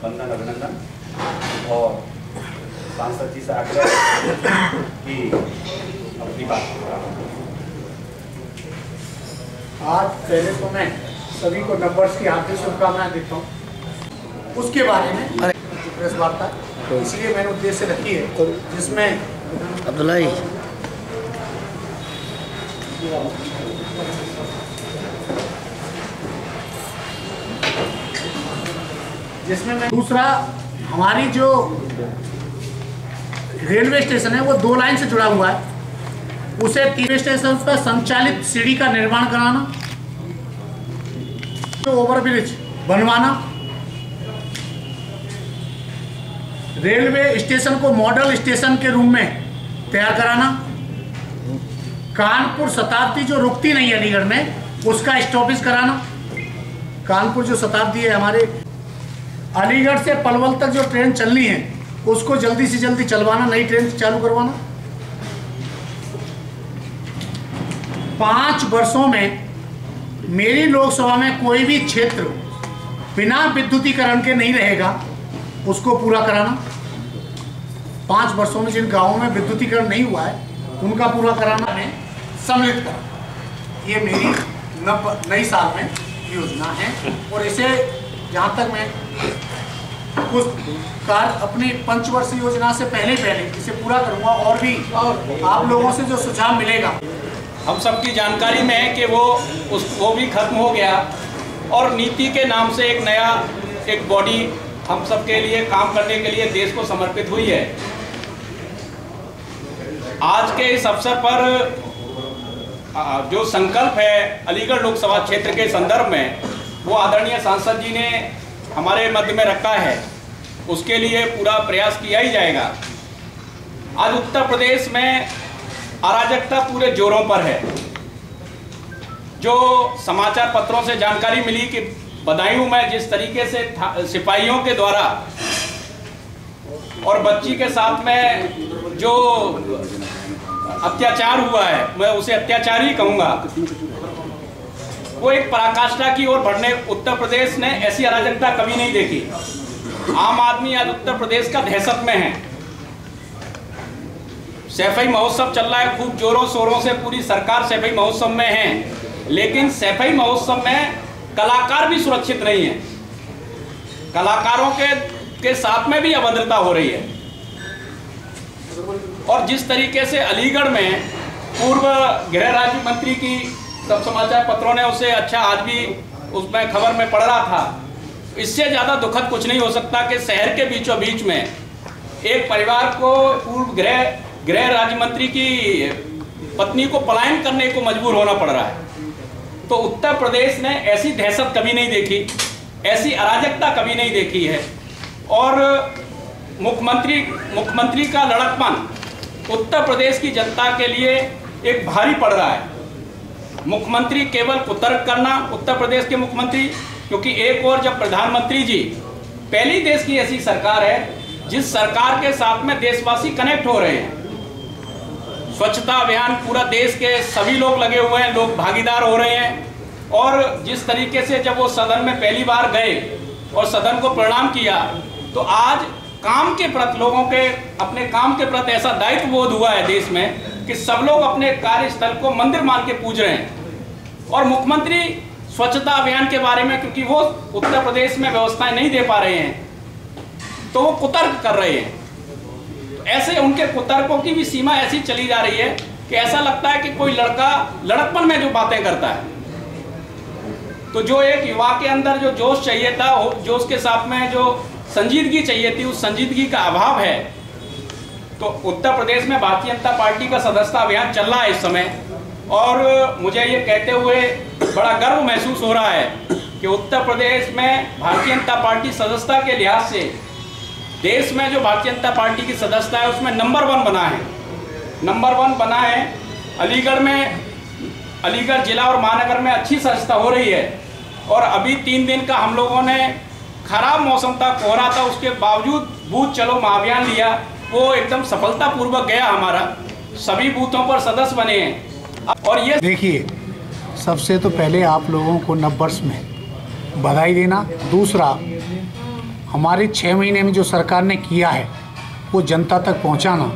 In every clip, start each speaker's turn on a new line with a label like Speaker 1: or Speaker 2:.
Speaker 1: वंदन अभिनंदन और सांसद जी से आग्रह कि अपनी बात।
Speaker 2: आज पहले तो मैं सभी को नंबर्स की हार्दिक शुभकामनाएं देता हूँ। उसके बारे में प्रेस वार्ता इसलिए मैंने उद्देश्य रखी है जिसमें
Speaker 3: अब्दुल्ला
Speaker 2: जिसमें मैं दूसरा हमारी जो रेलवे स्टेशन है वो 2 लाइन से जुड़ा हुआ है, उसे 3 स्टेशन पर संचालित सीढ़ी का निर्माण कराना, तो ओवरब्रिज बनवाना, रेलवे स्टेशन को मॉडल स्टेशन के रूप में तैयार कराना, कानपुर शताब्दी जो रुकती नहीं है अलीगढ़ में उसका स्टॉपेज कराना। कानपुर जो शताब्दी है हमारे अलीगढ़ से पलवल तक जो ट्रेन चलनी है उसको जल्दी से जल्दी चलवाना, नई ट्रेन चालू करवाना। 5 वर्षों में मेरी लोकसभा में कोई भी क्षेत्र बिना विद्युतीकरण के नहीं रहेगा, उसको पूरा कराना। 5 वर्षों में जिन गांवों में विद्युतीकरण नहीं हुआ है उनका पूरा कराना है, सम्मिलित कराना। ये मेरी नई साल में योजना है और इसे जहाँ तक मैं कुछ कार्य अपनी पंचवर्षीय योजना से पहले इसे पूरा करूँगा और भी आप लोगों से जो सुझाव मिलेगा।
Speaker 4: हम सबकी जानकारी में है कि वो भी खत्म हो गया और नीति के नाम से एक नया एक बॉडी हम सबके लिए काम करने के लिए देश को समर्पित हुई है। आज के इस अवसर पर जो संकल्प है अलीगढ़ लोकसभा क्षेत्र के संदर्भ में वो आदरणीय सांसद जी ने हमारे मध्य में रखा है, उसके लिए पूरा प्रयास किया ही जाएगा। आज उत्तर प्रदेश में अराजकता पूरे जोरों पर है। जो समाचार पत्रों से जानकारी मिली कि बदायूं में जिस तरीके से सिपाहियों के द्वारा और बच्ची के साथ में जो अत्याचार हुआ है, मैं उसे अत्याचार ही कहूँगा, वो एक पराकाष्ठा की ओर बढ़ने उत्तर प्रदेश ने ऐसी अराजकता कभी नहीं देखी। आम आदमी आज उत्तर प्रदेश का दहशत में है। सैफई महोत्सव चल रहा है खूब जोरों शोरों से, पूरी सरकार सैफई महोत्सव में है, लेकिन सैफई महोत्सव में कलाकार भी सुरक्षित नहीं है। कलाकारों के साथ में भी अभद्रता हो रही है। और जिस तरीके से अलीगढ़ में पूर्व गृह राज्य मंत्री की सब समाचार पत्रों ने उसे अच्छा आज भी उसमें खबर में पढ़ रहा था, इससे ज़्यादा दुखद कुछ नहीं हो सकता कि शहर के बीचों बीच में एक परिवार को पूर्व गृह राज्य मंत्री की पत्नी को पलायन करने को मजबूर होना पड़ रहा है। तो उत्तर प्रदेश ने ऐसी दहशत कभी नहीं देखी, ऐसी अराजकता कभी नहीं देखी है। और मुख्यमंत्री का लड़कपन उत्तर प्रदेश की जनता के लिए एक भारी पड़ रहा है। मुख्यमंत्री केवल कुतर्क करना, उत्तर प्रदेश के मुख्यमंत्री, क्योंकि एक और जब प्रधानमंत्री जी पहली देश की ऐसी सरकार है जिस सरकार के साथ में देशवासी कनेक्ट हो रहे हैं। स्वच्छता अभियान पूरा देश के सभी लोग लगे हुए हैं, लोग भागीदार हो रहे हैं। और जिस तरीके से जब वो सदन में पहली बार गए और सदन को प्रणाम किया, तो आज काम के प्रति लोगों के अपने काम के प्रति ऐसा दायित्व बोध हुआ है देश में कि सब लोग अपने कार्यस्थल को मंदिर मान के पूज रहे हैं। और मुख्यमंत्री स्वच्छता अभियान के बारे में, क्योंकि वो उत्तर प्रदेश में व्यवस्थाएं नहीं दे पा रहे हैं, तो वो कुतर्क कर रहे हैं। ऐसे उनके कुतर्कों की भी सीमा ऐसी चली जा रही है कि ऐसा लगता है कि कोई लड़का लड़कपन में जो बातें करता है, तो जो एक युवा के अंदर जो जोश चाहिए था, जोश के साथ में जो संजीदगी चाहिए थी, उस संजीदगी का अभाव है। तो उत्तर प्रदेश में भारतीय जनता पार्टी का सदस्यता अभियान चल रहा है इस समय, और मुझे ये कहते हुए बड़ा गर्व महसूस हो रहा है कि उत्तर प्रदेश में भारतीय जनता पार्टी सदस्यता के लिहाज से देश में जो भारतीय जनता पार्टी की सदस्यता है उसमें नंबर 1 बना है। नंबर 1 बना है। अलीगढ़ में, अलीगढ़ जिला और महानगर में अच्छी सदस्यता हो रही है। और अभी 3 दिन का हम लोगों ने खराब मौसम था, कोहरा था, उसके बावजूद बूथ चलो महाअभियान लिया, वो एकदम सफलतापूर्वक गया। हमारा सभी बूथों पर सदस्य बने हैं। और ये
Speaker 2: देखिए, सबसे तो पहले आप लोगों को नववर्ष में बधाई देना। दूसरा, हमारे 6 महीने में जो सरकार ने किया है वो जनता तक पहुंचाना,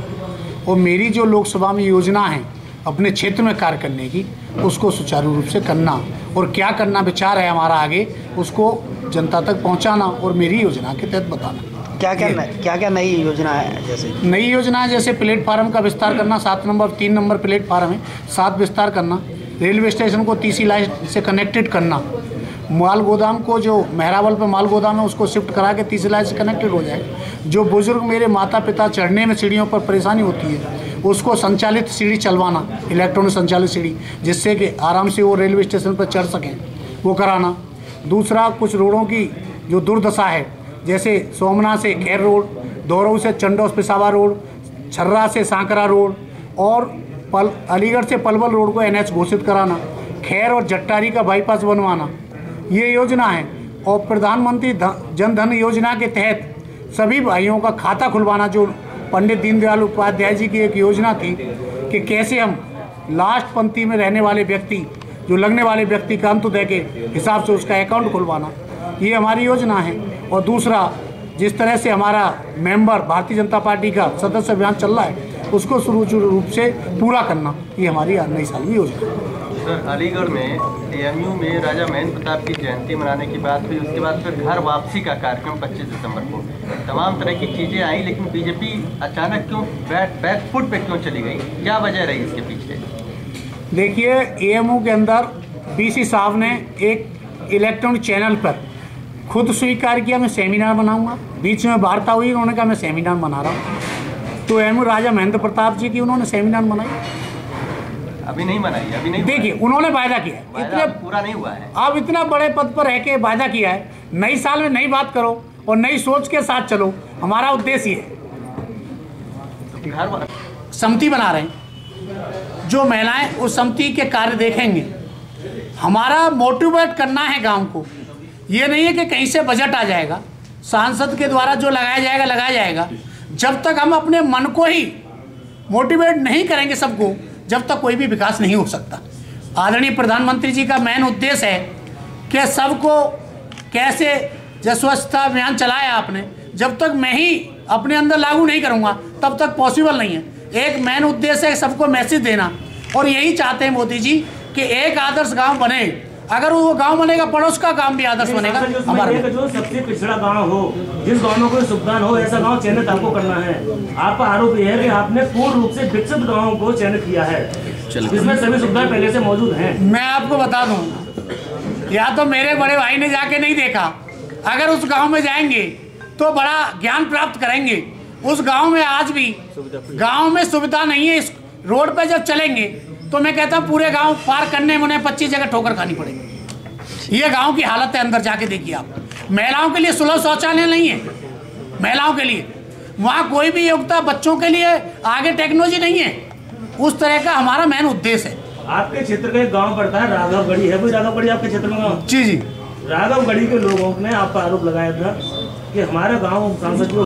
Speaker 2: और मेरी जो लोकसभा में योजना है अपने क्षेत्र में कार्य करने की, उसको सुचारू रूप से करना, और क्या करना विचार है हमारा आगे उसको जनता तक पहुंचाना और मेरी योजना के तहत बताना।
Speaker 3: क्या नई योजना है? जैसे
Speaker 2: नई योजना है जैसे प्लेटफार्म का विस्तार करना, 3 नंबर प्लेटफार्म है, 7 विस्तार करना, रेलवे स्टेशन को तीसरी लाइन से कनेक्टेड करना, माल गोदाम को जो मेहरावल पे माल गोदाम है उसको शिफ्ट करा के तीसरी लाइन से कनेक्टेड हो जाएगा। जो बुजुर्ग मेरे माता पिता चढ़ने में सीढ़ियों पर परेशानी होती है उसको संचालित सीढ़ी चलवाना, इलेक्ट्रॉनिक संचालित सीढ़ी, जिससे कि आराम से वो रेलवे स्टेशन पर चढ़ सकें, वो कराना। दूसरा, कुछ रोडों की जो दुर्दशा है जैसे सोमनाथ से खैर रोड, दोरऊ से चंडोस पिसावा रोड, छर्रा से सांकरा रोड और अलीगढ़ से पलवल रोड को NH घोषित कराना, खैर और जट्टारी का बाईपास बनवाना, ये योजना है। और प्रधानमंत्री जन धन योजना के तहत सभी भाइयों का खाता खुलवाना, जो पंडित दीनदयाल उपाध्याय जी की एक योजना थी कि कैसे हम लास्ट पंक्ति में रहने वाले व्यक्ति, जो लगने वाले व्यक्ति का अंत्योदय के हिसाब से उसका अकाउंट खुलवाना, ये हमारी योजना है। और दूसरा, जिस तरह से हमारा मेंबर भारतीय जनता पार्टी का सदस्य अभियान चल रहा है उसको सुचारू रूप से पूरा करना, ये हमारी नई साल की योजना है।
Speaker 5: सर, अलीगढ़ में AMU में राजा महेंद्र प्रताप की जयंती मनाने की बात हुई, उसके बाद फिर घर वापसी का कार्यक्रम 25 दिसंबर को, तमाम तरह की चीज़ें आई, लेकिन बीजेपी अचानक क्यों बैक फुट पे क्यों चली गई? क्या वजह रही इसके पीछे?
Speaker 2: देखिए, AMU के अंदर BC साहब ने एक इलेक्ट्रॉनिक चैनल पर खुद स्वीकार किया मैं सेमिनार बनाऊंगा। बीच में वार्ता हुई, उन्होंने कहा मैं सेमिनार बना रहा हूँ, तो AMU राजा महेंद्र प्रताप जी की उन्होंने सेमिनार बनाई,
Speaker 5: अभी नहीं बनाई, अभी नहीं।
Speaker 2: देखिए, उन्होंने वायदा किया है, इतने
Speaker 5: पूरा नहीं हुआ है।
Speaker 2: अब इतना बड़े पद पर रह के वायदा किया है, नई साल में नई बात करो और नई सोच के साथ चलो, हमारा उद्देश्य है। समिति बना रहे हैं, जो महिलाएं उस समिति के कार्य देखेंगे, हमारा मोटिवेट करना है गांव को। ये नहीं है कि कहीं से बजट आ जाएगा, सांसद के द्वारा जो लगाया जाएगा। जब तक हम अपने मन को ही मोटिवेट नहीं करेंगे सबको, जब तक कोई भी विकास नहीं हो सकता। आदरणीय प्रधानमंत्री जी का मेन उद्देश्य है कि सबको कैसे, जब स्वच्छता अभियान चलाया आपने, जब तक मैं ही अपने अंदर लागू नहीं करूँगा तब तक पॉसिबल नहीं है। एक मेन उद्देश्य है सबको मैसेज देना, और यही चाहते हैं मोदी जी कि एक आदर्श गांव बने। अगर वो गांव बनेगा, पड़ोस का गांव भी आदर्श बनेगा। हमारा
Speaker 6: जो सबसे पिछड़ा गांव हो, जिस गांव में कोई सुविधा हो, ऐसा गांव चयनित आपको करना है। आपका आरोप यह है कि आपने पूर्ण रूप से विकसित गांव को चयनित किया है, जिसमें सभी सुविधाएं पहले से मौजूद हैं।
Speaker 2: मैं आपको बता दूं, या तो मेरे बड़े भाई ने जाके नहीं देखा, अगर उस गाँव में जाएंगे तो बड़ा ज्ञान प्राप्त करेंगे। उस गाँव में आज भी गाँव में सुविधा नहीं है। इस रोड पे जब चलेंगे तो मैं कहता हूँ पूरे गांव पार करने में उन्हें 25 जगह ठोकर खानी पड़ेगी। ये गांव की हालत है, अंदर जाके देखिए आप। महिलाओं के लिए सुलभ शौचालय नहीं है, महिलाओं के लिए वहाँ कोई भी योग्यता, बच्चों के लिए आगे टेक्नोलॉजी नहीं है। उस तरह का हमारा मेन उद्देश्य है।
Speaker 6: आपके क्षेत्र का एक गाँव पड़ता है राघवगढ़ी, है कोई राघवगढ़ी आपके क्षेत्र में गाँव?
Speaker 2: जी।
Speaker 6: राघवगढ़ी के लोगों ने आप पर आरोप लगाया था कि हमारा गाँव सांसद